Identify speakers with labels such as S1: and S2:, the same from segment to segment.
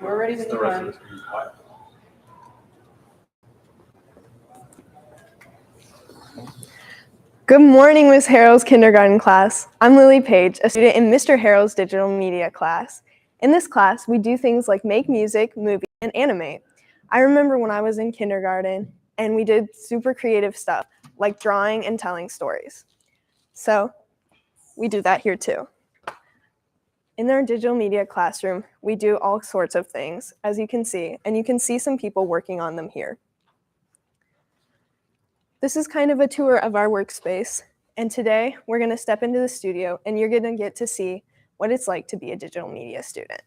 S1: We're ready when you are.
S2: Good morning, Ms. Harrell's kindergarten class. I'm Lily Page, a student in Mr. Harrell's digital media class. In this class, we do things like make music, movie, and animate. I remember when I was in kindergarten and we did super creative stuff like drawing and telling stories. So we do that here too. In our digital media classroom, we do all sorts of things, as you can see, and you can see some people working on them here. This is kind of a tour of our workspace, and today we're going to step into the studio and you're going to get to see what it's like to be a digital media student.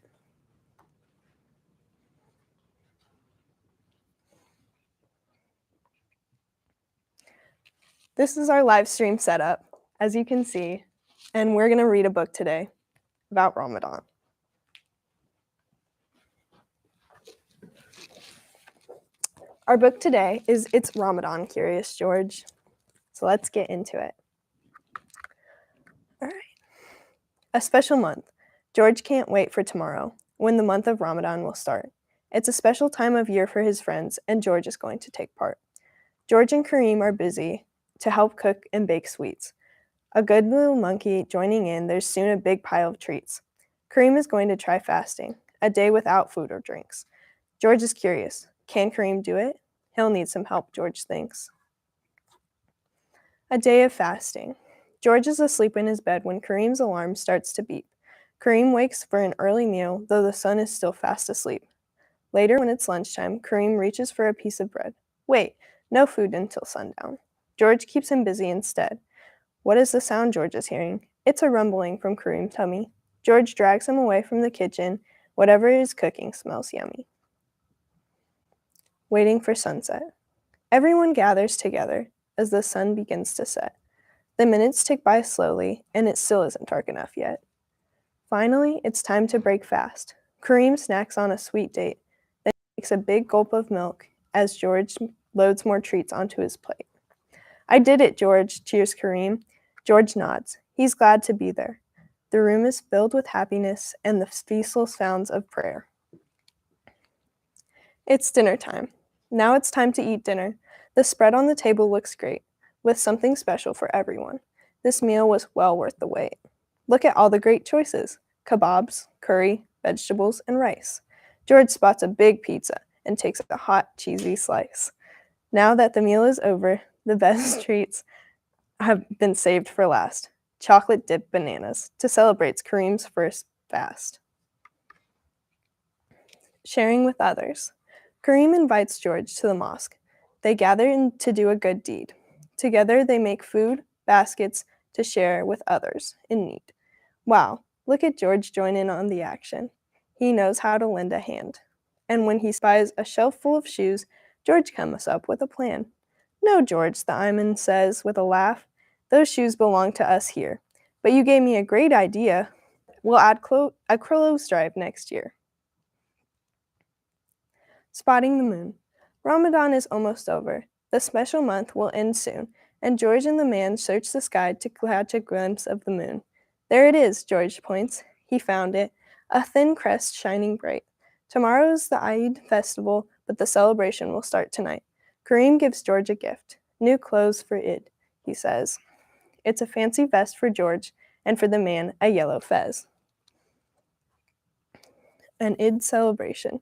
S2: This is our live stream setup, as you can see, and we're going to read a book today about Ramadan. Our book today is It's Ramadan, Curious George. So let's get into it. All right. A special month. George can't wait for tomorrow, when the month of Ramadan will start. It's a special time of year for his friends, and George is going to take part. George and Kareem are busy to help cook and bake sweets. A good little monkey joining in, there's soon a big pile of treats. Kareem is going to try fasting, a day without food or drinks. George is curious. Can Kareem do it? He'll need some help, George thinks. A day of fasting. George is asleep in his bed when Kareem's alarm starts to beep. Kareem wakes for an early meal, though the sun is still fast asleep. Later, when it's lunchtime, Kareem reaches for a piece of bread. Wait, no food until sundown. George keeps him busy instead. What is the sound George is hearing? It's a rumbling from Kareem's tummy. George drags him away from the kitchen. Whatever is cooking smells yummy. Waiting for sunset. Everyone gathers together as the sun begins to set. The minutes tick by slowly, and it still isn't dark enough yet. Finally, it's time to break fast. Kareem snacks on a sweet date, then takes a big gulp of milk as George loads more treats onto his plate. I did it, George, cheers Kareem. George nods. He's glad to be there. The room is filled with happiness and the peaceful sounds of prayer. It's dinner time. Now it's time to eat dinner. The spread on the table looks great, with something special for everyone. This meal was well worth the wait. Look at all the great choices: kebabs, curry, vegetables, and rice. George spots a big pizza and takes a hot, cheesy slice. Now that the meal is over, the best treats have been saved for last. Chocolate-dipped bananas to celebrate Kareem's first fast. Sharing with others. Kareem invites George to the mosque. They gather to do a good deed. Together they make food, baskets to share with others in need. Wow, look at George join in on the action. He knows how to lend a hand. And when he spies a shelf full of shoes, George comes up with a plan. No, George, the imam says with a laugh. Those shoes belong to us here. But you gave me a great idea. We'll add a clothes drive next year. Spotting the moon. Ramadan is almost over. The special month will end soon, and George and the man search the sky to catch a glimpse of the moon. There it is, George points. He found it, a thin crest shining bright. Tomorrow is the Eid festival, but the celebration will start tonight. Kareem gives George a gift. New clothes for Eid, he says. It's a fancy vest for George, and for the man, a yellow fez. An Eid celebration.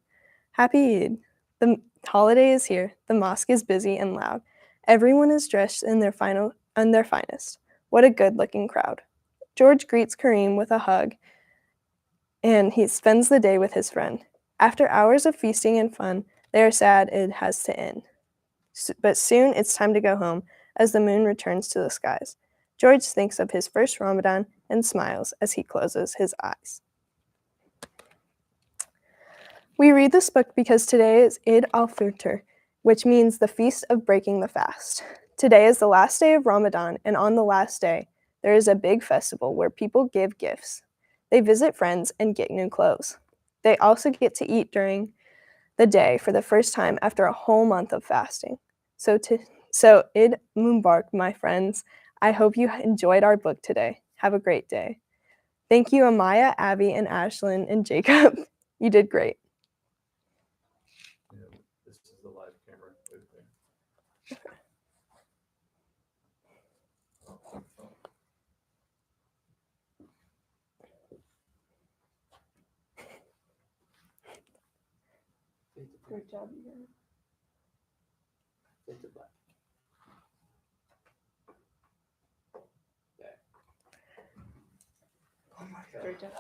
S2: Happy Eid. The holiday is here. The mosque is busy and loud. Everyone is dressed in their finest. What a good-looking crowd. George greets Kareem with a hug, and he spends the day with his friend. After hours of feasting and fun, they are sad it has to end. But soon it's time to go home as the moon returns to the skies. George thinks of his first Ramadan and smiles as he closes his eyes. We read this book because today is Eid al-Fitr, which means the feast of breaking the fast. Today is the last day of Ramadan, and on the last day, there is a big festival where people give gifts. They visit friends and get new clothes. They also get to eat during the day for the first time after a whole month of fasting. So Eid Mubarak, my friends. I hope you enjoyed our book today. Have a great day. Thank you, Amaya, Abby, and Ashlyn, and Jacob. You did great. Great job,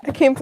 S2: I can't believe